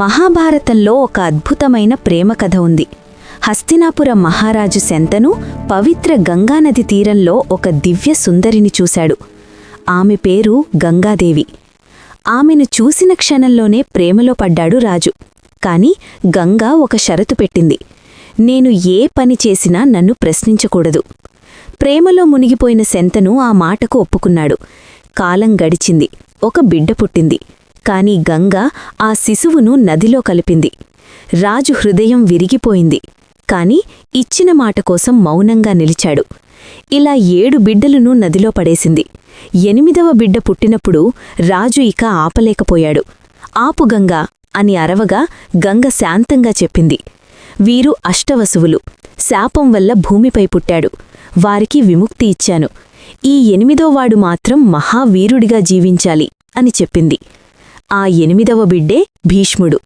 మహాభారతంలో ఒక అద్భుతమైన ప్రేమ కథ ఉంది. హస్తినాపుర మహారాజు శంతను పవిత్ర గంగానది తీరంలో ఒక దివ్య సుందరిని చూశాడు. ఆమె పేరు గంగాదేవి. ఆమెను చూసిన క్షణంలోనే ప్రేమలో పడ్డాడు రాజు. కాని గంగా ఒక షరతు పెట్టింది. నేను ఏ పని చేసినా నన్ను ప్రశ్నించకూడదు. ప్రేమలో మునిగిపోయిన శంతను ఆ మాటకు ఒప్పుకున్నాడు. కాలం గడిచింది. ఒక బిడ్డ పుట్టింది. కాని గంగ ఆ శిశువును నదిలో కలిపింది. రాజు హృదయం విరిగిపోయింది. కాని ఇచ్చిన మాట కోసం మౌనంగా నిలిచాడు. ఇలా 7 బిడ్డలను నదిలో పడేసింది. 8వ బిడ్డ పుట్టినప్పుడు రాజు ఇక ఆపలేకపోయాడు. ఆపు గంగా అని అరవగా గంగ శాంతంగా చెప్పింది, వీరు అష్టవసువులు. శాపం వల్ల భూమిపై పుట్టాడు. వారికి విముక్తి ఇచ్చాను. ఈ 8వ మాత్రం మహావీరుడిగా జీవించాలి అని చెప్పింది. ఆ 8వ బిడ్డే భీష్ముడు.